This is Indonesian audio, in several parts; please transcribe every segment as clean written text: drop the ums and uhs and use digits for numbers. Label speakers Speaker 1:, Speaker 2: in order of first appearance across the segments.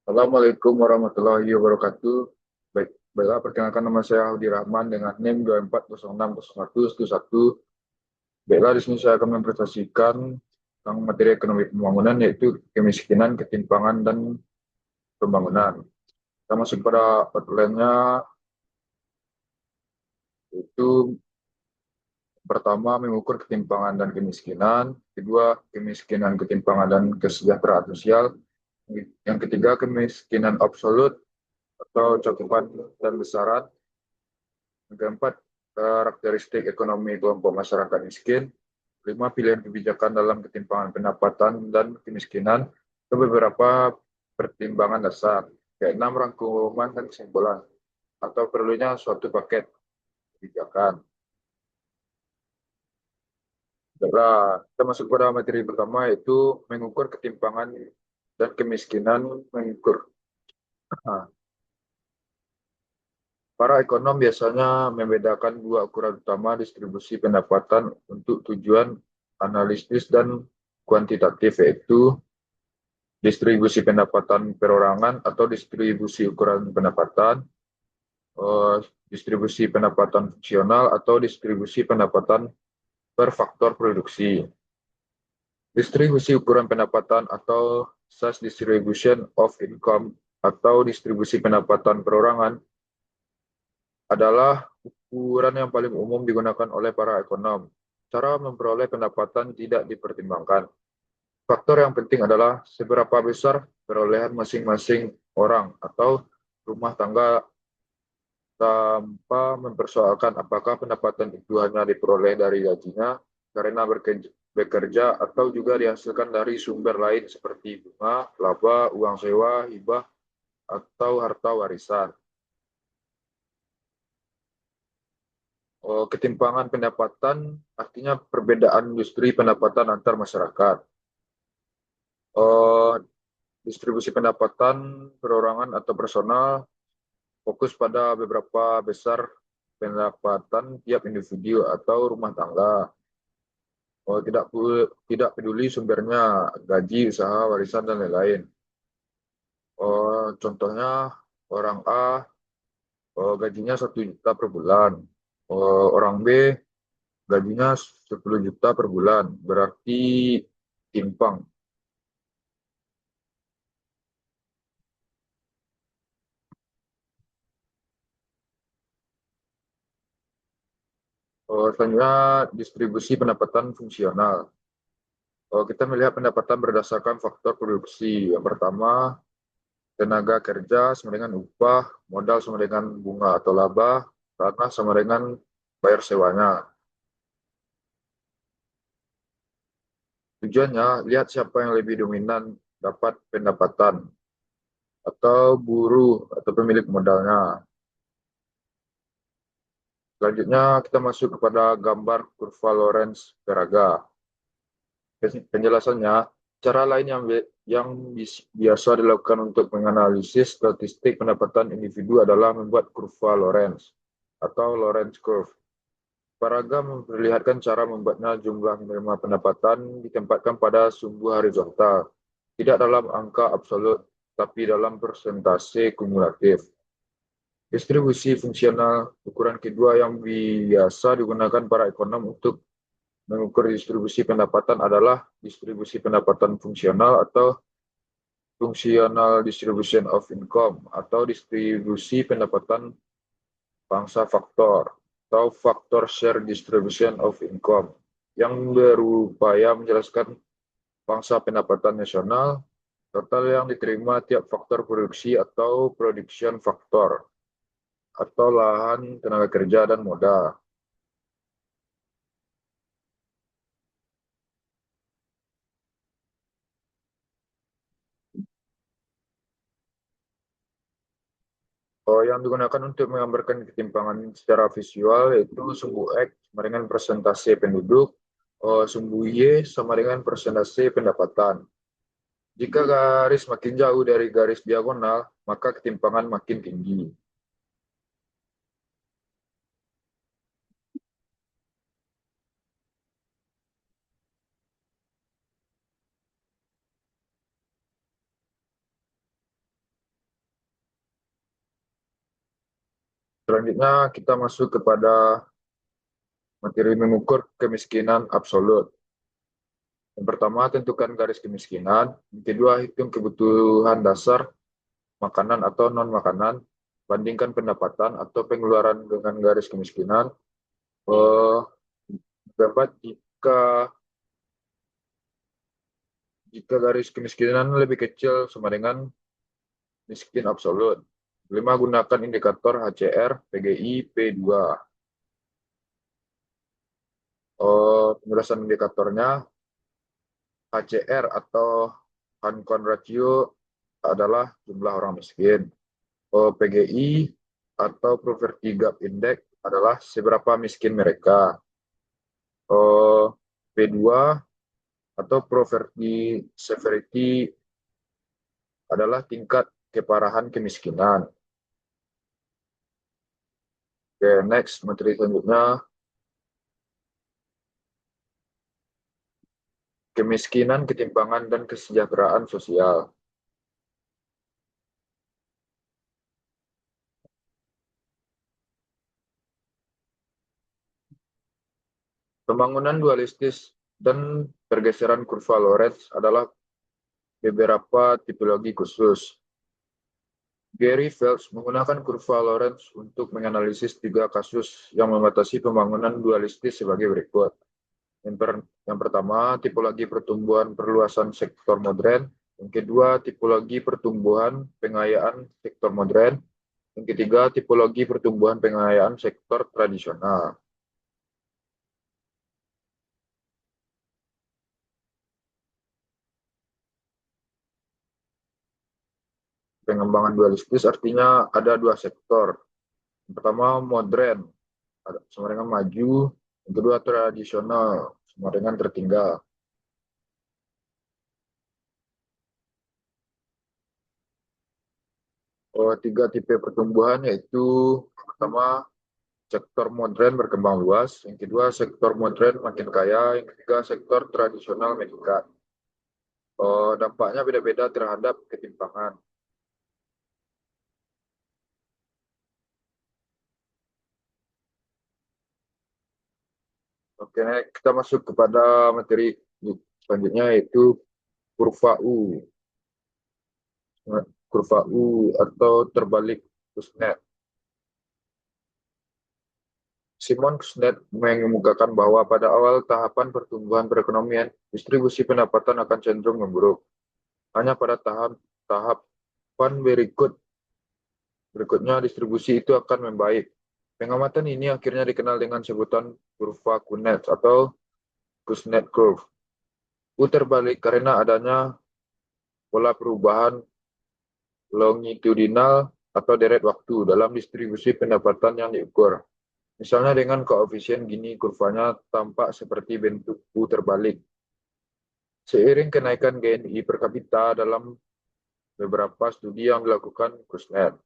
Speaker 1: Assalamualaikum warahmatullahi wabarakatuh. Baiklah, perkenalkan nama saya Audi Rahman dengan NIM 24060111. Baiklah, di sini saya akan mempresentasikan tentang materi ekonomi pembangunan, yaitu kemiskinan, ketimpangan, dan pembangunan. Kita masuk pada outline-nya, yaitu pertama, mengukur ketimpangan dan kemiskinan. Kedua, kemiskinan, ketimpangan, dan kesejahteraan sosial. Yang ketiga, kemiskinan absolut atau cakupan dan besaran. Yang keempat, karakteristik ekonomi kelompok masyarakat miskin. Lima, pilihan kebijakan dalam ketimpangan pendapatan dan kemiskinan. Ke beberapa pertimbangan dasar. Keenam, rangkuman dan kesimpulan atau perlunya suatu paket kebijakan. Kita masuk pada materi pertama, yaitu mengukur ketimpangan dan kemiskinan. Mengukur. Nah, para ekonom biasanya membedakan dua ukuran utama distribusi pendapatan untuk tujuan analisis dan kuantitatif, yaitu distribusi pendapatan perorangan atau distribusi ukuran pendapatan, eh, distribusi pendapatan fungsional atau distribusi pendapatan per faktor produksi. Distribusi ukuran pendapatan atau size distribution of income atau distribusi pendapatan perorangan adalah ukuran yang paling umum digunakan oleh para ekonom. Cara memperoleh pendapatan tidak dipertimbangkan. Faktor yang penting adalah seberapa besar perolehan masing-masing orang atau rumah tangga, tanpa mempersoalkan apakah pendapatan itu hanya diperoleh dari gajinya karena bekerja atau juga dihasilkan dari sumber lain seperti bunga, laba, uang sewa, hibah, atau harta warisan. Ketimpangan pendapatan artinya perbedaan industri pendapatan antar masyarakat. Eh, Distribusi pendapatan perorangan atau personal fokus pada beberapa besar pendapatan tiap individu atau rumah tangga. Tidak peduli sumbernya, gaji, usaha, warisan, dan lain-lain. Contohnya, orang A gajinya 1 juta per bulan. Orang B gajinya 10 juta per bulan. Berarti timpang. Selanjutnya, distribusi pendapatan fungsional. Kita melihat pendapatan berdasarkan faktor produksi. Yang pertama, tenaga kerja sama dengan upah, modal sama dengan bunga atau laba, tanah sama dengan bayar sewanya. Tujuannya, lihat siapa yang lebih dominan dapat pendapatan, atau buruh atau pemilik modalnya. Selanjutnya, kita masuk kepada gambar kurva Lorenz-Veraga. Penjelasannya, cara lain yang biasa dilakukan untuk menganalisis statistik pendapatan individu adalah membuat kurva Lorenz atau Lorenz curve. Paraga memperlihatkan cara membuatnya. Jumlah menerima pendapatan ditempatkan pada sumbu horizontal, tidak dalam angka absolut, tapi dalam persentase kumulatif. Distribusi fungsional, ukuran kedua yang biasa digunakan para ekonom untuk mengukur distribusi pendapatan adalah distribusi pendapatan fungsional atau functional distribution of income atau distribusi pendapatan pangsa faktor atau faktor share distribution of income yang berupaya menjelaskan pangsa pendapatan nasional, total yang diterima tiap faktor produksi atau production faktor atau lahan, tenaga kerja, dan modal. Yang digunakan untuk menggambarkan ketimpangan secara visual yaitu sumbu X sama dengan persentase penduduk, sumbu Y sama dengan persentase pendapatan. Jika garis makin jauh dari garis diagonal, maka ketimpangan makin tinggi. Selanjutnya kita masuk kepada materi mengukur kemiskinan absolut. Yang pertama, tentukan garis kemiskinan. Yang kedua, hitung kebutuhan dasar makanan atau non-makanan. Bandingkan pendapatan atau pengeluaran dengan garis kemiskinan. Dapat jika garis kemiskinan lebih kecil sama dengan miskin absolut. 5. Gunakan indikator HCR, PGI, P2. Penjelasan indikatornya, HCR atau Huncon Ratio adalah jumlah orang miskin. PGI atau Poverty Gap Index adalah seberapa miskin mereka. P2 atau Poverty Severity adalah tingkat keparahan kemiskinan. Oke, next, materi selanjutnya. Kemiskinan, ketimpangan, dan kesejahteraan sosial. Pembangunan dualistis dan pergeseran kurva Lorenz adalah beberapa tipologi khusus. Gary Phelps menggunakan kurva Lorenz untuk menganalisis 3 kasus yang membatasi pembangunan dualistis sebagai berikut. Yang pertama, tipologi pertumbuhan perluasan sektor modern. Yang kedua, tipologi pertumbuhan pengayaan sektor modern. Yang ketiga, tipologi pertumbuhan pengayaan sektor tradisional. Pengembangan dualistis artinya ada 2 sektor. Yang pertama, modern, sama dengan maju. Yang kedua, tradisional, sama dengan tertinggal. Tiga tipe pertumbuhan yaitu pertama, sektor modern berkembang luas, yang kedua sektor modern makin kaya, yang ketiga sektor tradisional meningkat. Dampaknya beda-beda terhadap ketimpangan. Oke, kita masuk kepada materi selanjutnya yaitu kurva U. Kurva U atau terbalik Kuznets. Simon Kuznets mengemukakan bahwa pada awal tahapan pertumbuhan perekonomian, distribusi pendapatan akan cenderung memburuk. Hanya pada tahapan berikutnya distribusi itu akan membaik. Pengamatan ini akhirnya dikenal dengan sebutan kurva Kuznets atau Kuznets curve. U terbalik karena adanya pola perubahan longitudinal atau deret waktu dalam distribusi pendapatan yang diukur. Misalnya dengan koefisien gini kurvanya tampak seperti bentuk U terbalik. Seiring kenaikan GNI per kapita dalam beberapa studi yang dilakukan Kuznets.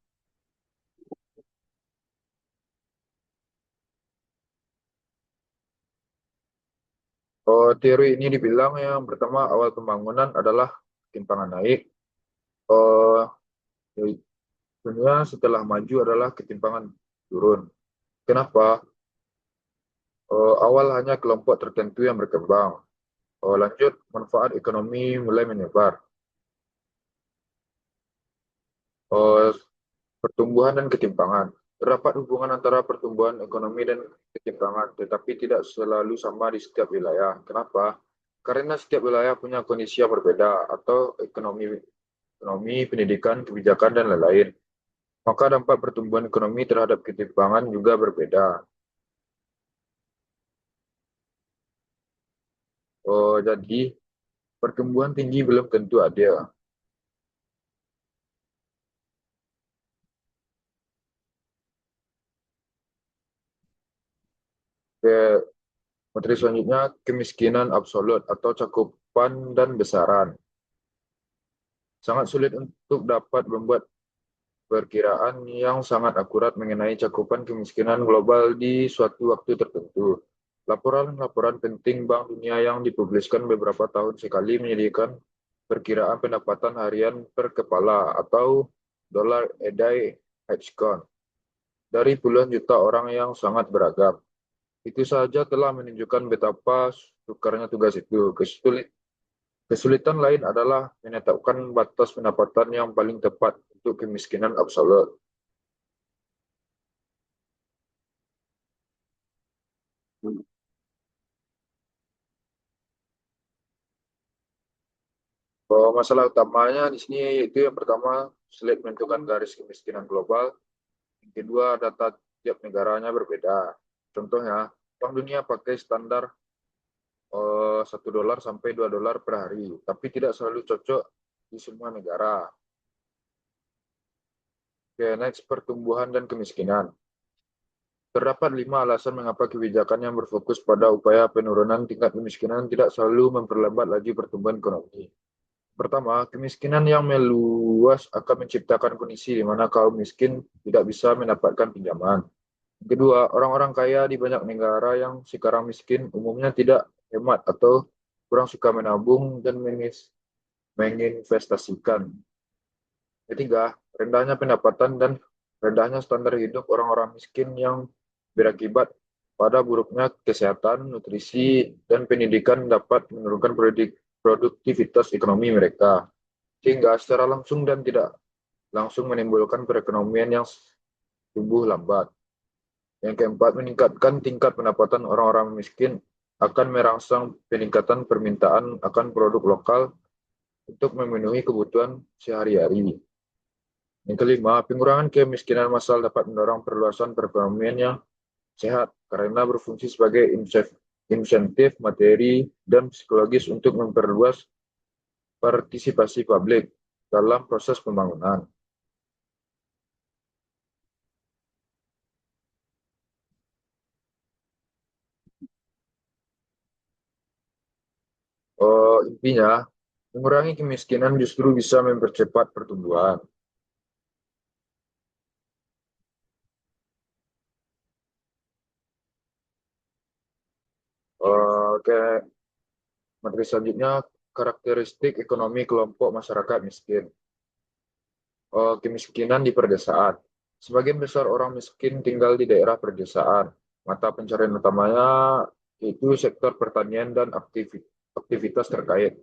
Speaker 1: Teori ini dibilang yang pertama awal pembangunan adalah ketimpangan naik. Dunia setelah maju adalah ketimpangan turun. Kenapa? Awal hanya kelompok tertentu yang berkembang. Lanjut, manfaat ekonomi mulai menyebar. Pertumbuhan dan ketimpangan. Terdapat hubungan antara pertumbuhan ekonomi dan ketimpangan, tetapi tidak selalu sama di setiap wilayah. Kenapa? Karena setiap wilayah punya kondisi yang berbeda, atau ekonomi, pendidikan, kebijakan, dan lain-lain. Maka dampak pertumbuhan ekonomi terhadap ketimpangan juga berbeda. Jadi, pertumbuhan tinggi belum tentu adil. Materi selanjutnya, kemiskinan absolut atau cakupan dan besaran. Sangat sulit untuk dapat membuat perkiraan yang sangat akurat mengenai cakupan kemiskinan global di suatu waktu tertentu. Laporan-laporan penting Bank Dunia yang dipubliskan beberapa tahun sekali menyediakan perkiraan pendapatan harian per kepala atau dollar a day hedge count. dari puluhan juta orang yang sangat beragam. Itu saja telah menunjukkan betapa sukarnya tugas itu. Kesulitan lain adalah menetapkan batas pendapatan yang paling tepat untuk kemiskinan absolut. Masalah utamanya di sini itu yang pertama, sulit menentukan garis kemiskinan global. Yang kedua, data tiap negaranya berbeda. Contohnya, Bank Dunia pakai standar $1 sampai $2 per hari, tapi tidak selalu cocok di semua negara. Oke, next, pertumbuhan dan kemiskinan. Terdapat 5 alasan mengapa kebijakan yang berfokus pada upaya penurunan tingkat kemiskinan tidak selalu memperlambat laju pertumbuhan ekonomi. Pertama, kemiskinan yang meluas akan menciptakan kondisi di mana kaum miskin tidak bisa mendapatkan pinjaman. Kedua, orang-orang kaya di banyak negara yang sekarang miskin umumnya tidak hemat atau kurang suka menabung dan menginvestasikan. Ketiga, rendahnya pendapatan dan rendahnya standar hidup orang-orang miskin yang berakibat pada buruknya kesehatan, nutrisi, dan pendidikan dapat menurunkan produktivitas ekonomi mereka, sehingga secara langsung dan tidak langsung menimbulkan perekonomian yang tumbuh lambat. Yang keempat, meningkatkan tingkat pendapatan orang-orang miskin akan merangsang peningkatan permintaan akan produk lokal untuk memenuhi kebutuhan sehari-hari. Yang kelima, pengurangan kemiskinan massal dapat mendorong perluasan perekonomian yang sehat karena berfungsi sebagai insentif materi dan psikologis untuk memperluas partisipasi publik dalam proses pembangunan. Intinya, mengurangi kemiskinan justru bisa mempercepat pertumbuhan. Oke, materi selanjutnya, karakteristik ekonomi kelompok masyarakat miskin. Kemiskinan di perdesaan. Sebagian besar orang miskin tinggal di daerah perdesaan. Mata pencarian utamanya itu sektor pertanian dan aktivitas terkait.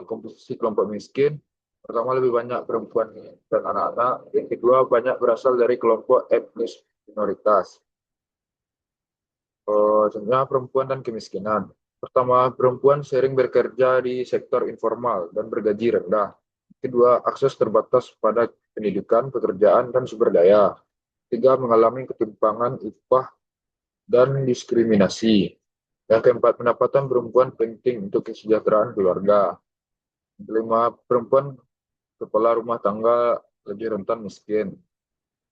Speaker 1: Komposisi kelompok miskin, pertama lebih banyak perempuan dan anak-anak. Yang kedua banyak berasal dari kelompok etnis minoritas. Contohnya perempuan dan kemiskinan. Pertama, perempuan sering bekerja di sektor informal dan bergaji rendah. Kedua, akses terbatas pada pendidikan, pekerjaan, dan sumber daya. Tiga, mengalami ketimpangan upah dan diskriminasi. Yang keempat, pendapatan perempuan penting untuk kesejahteraan keluarga. Yang kelima, perempuan kepala rumah tangga lebih rentan miskin.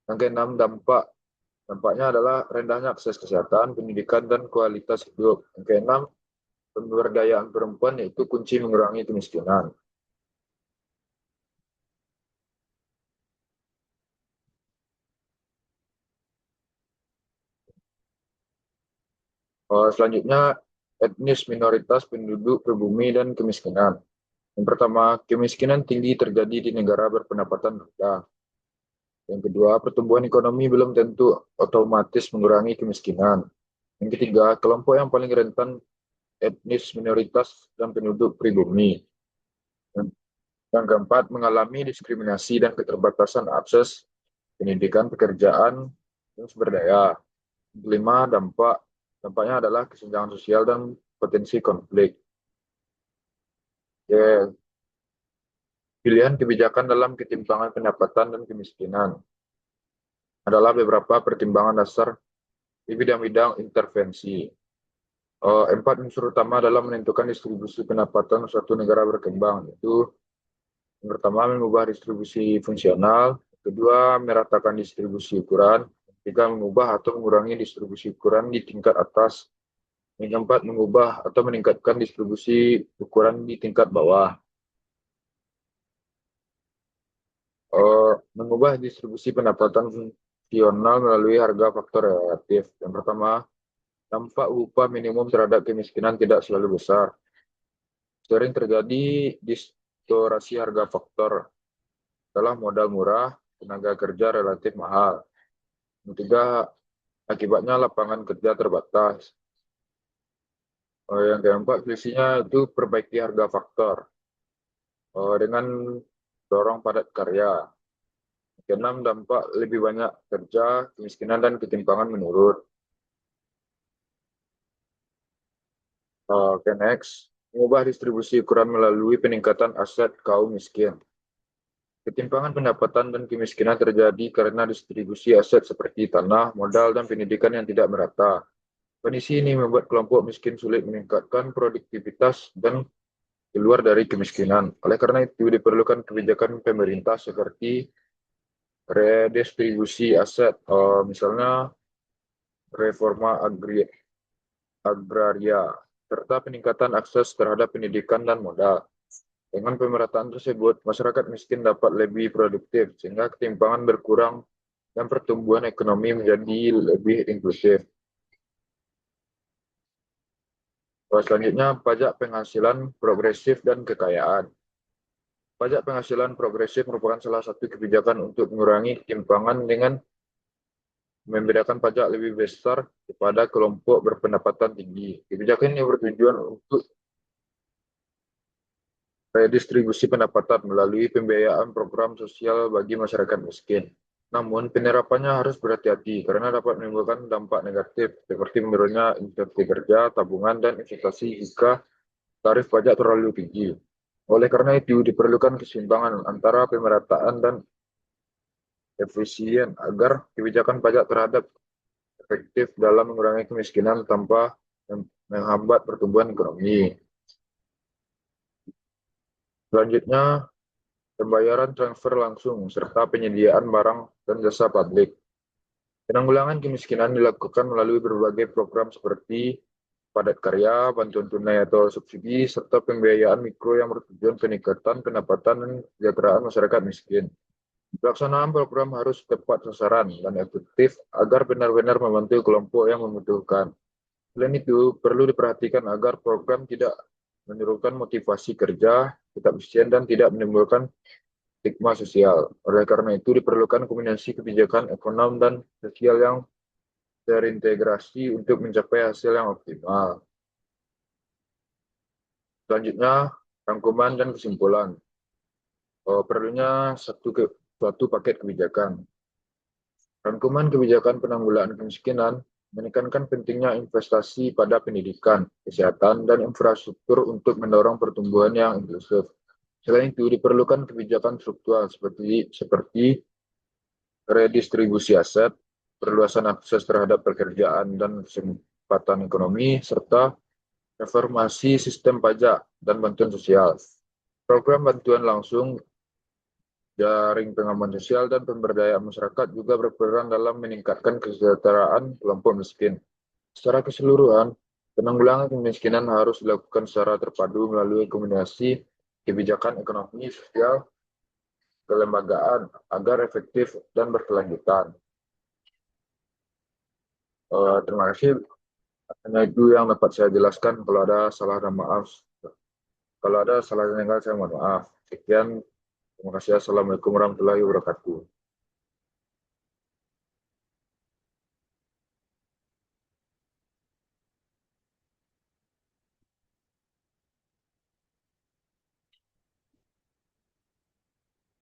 Speaker 1: Yang keenam, dampaknya adalah rendahnya akses kesehatan, pendidikan, dan kualitas hidup. Yang keenam, pemberdayaan perempuan yaitu kunci mengurangi kemiskinan. Selanjutnya, etnis minoritas penduduk pribumi dan kemiskinan. Yang pertama, kemiskinan tinggi terjadi di negara berpendapatan rendah. Yang kedua, pertumbuhan ekonomi belum tentu otomatis mengurangi kemiskinan. Yang ketiga, kelompok yang paling rentan etnis minoritas dan penduduk pribumi. Yang keempat, mengalami diskriminasi dan keterbatasan akses pendidikan, pekerjaan, dan sumber daya. Yang kelima, dampaknya adalah kesenjangan sosial dan potensi konflik. Ya, pilihan kebijakan dalam ketimpangan pendapatan dan kemiskinan adalah beberapa pertimbangan dasar di bidang-bidang intervensi. Empat unsur utama dalam menentukan distribusi pendapatan suatu negara berkembang, yaitu yang pertama mengubah distribusi fungsional, kedua meratakan distribusi ukuran, ketiga mengubah atau mengurangi distribusi ukuran di tingkat atas, yang keempat mengubah atau meningkatkan distribusi ukuran di tingkat bawah. Mengubah distribusi pendapatan fungsional melalui harga faktor relatif. Yang pertama, dampak upah minimum terhadap kemiskinan tidak selalu besar. Sering terjadi distorsi harga faktor adalah modal murah, tenaga kerja relatif mahal. Ketiga, akibatnya lapangan kerja terbatas. Yang keempat, selisihnya itu perbaiki harga faktor dengan dorong padat karya. Keenam, dampak lebih banyak kerja, kemiskinan, dan ketimpangan menurun. Oke, next. Mengubah distribusi ukuran melalui peningkatan aset kaum miskin. Ketimpangan pendapatan dan kemiskinan terjadi karena distribusi aset seperti tanah, modal, dan pendidikan yang tidak merata. Kondisi ini membuat kelompok miskin sulit meningkatkan produktivitas dan keluar dari kemiskinan. Oleh karena itu, diperlukan kebijakan pemerintah seperti redistribusi aset, misalnya reforma agraria, serta peningkatan akses terhadap pendidikan dan modal. Dengan pemerataan tersebut, masyarakat miskin dapat lebih produktif, sehingga ketimpangan berkurang dan pertumbuhan ekonomi menjadi lebih inklusif. Selanjutnya, pajak penghasilan progresif dan kekayaan. Pajak penghasilan progresif merupakan salah satu kebijakan untuk mengurangi ketimpangan dengan membedakan pajak lebih besar kepada kelompok berpendapatan tinggi. Kebijakan ini bertujuan untuk redistribusi pendapatan melalui pembiayaan program sosial bagi masyarakat miskin. Namun, penerapannya harus berhati-hati karena dapat menimbulkan dampak negatif seperti menurunnya insentif kerja, tabungan, dan investasi jika tarif pajak terlalu tinggi. Oleh karena itu, diperlukan keseimbangan antara pemerataan dan efisien agar kebijakan pajak terhadap efektif dalam mengurangi kemiskinan tanpa menghambat pertumbuhan ekonomi. Selanjutnya, pembayaran transfer langsung serta penyediaan barang dan jasa publik. Penanggulangan kemiskinan dilakukan melalui berbagai program seperti padat karya, bantuan tunai atau subsidi, serta pembiayaan mikro yang bertujuan peningkatan pendapatan dan kesejahteraan masyarakat miskin. Pelaksanaan program harus tepat sasaran dan efektif agar benar-benar membantu kelompok yang membutuhkan. Selain itu, perlu diperhatikan agar program tidak menurunkan motivasi kerja, tetap efisien, dan tidak menimbulkan stigma sosial. Oleh karena itu, diperlukan kombinasi kebijakan ekonomi dan sosial yang terintegrasi untuk mencapai hasil yang optimal. Selanjutnya, rangkuman dan kesimpulan. Perlunya suatu paket kebijakan. Rangkuman kebijakan penanggulangan kemiskinan menekankan pentingnya investasi pada pendidikan, kesehatan, dan infrastruktur untuk mendorong pertumbuhan yang inklusif. Selain itu, diperlukan kebijakan struktural seperti redistribusi aset, perluasan akses terhadap pekerjaan dan kesempatan ekonomi, serta reformasi sistem pajak dan bantuan sosial. Program bantuan langsung, jaring pengaman sosial, dan pemberdayaan masyarakat juga berperan dalam meningkatkan kesejahteraan kelompok miskin. Secara keseluruhan, penanggulangan kemiskinan harus dilakukan secara terpadu melalui kombinasi kebijakan ekonomi, sosial, kelembagaan agar efektif dan berkelanjutan. Terima kasih. Hanya itu yang dapat saya jelaskan. Kalau ada salah dan maaf. Kalau ada salah dan saya mohon maaf. Sekian. Terima kasih. Assalamualaikum warahmatullahi wabarakatuh.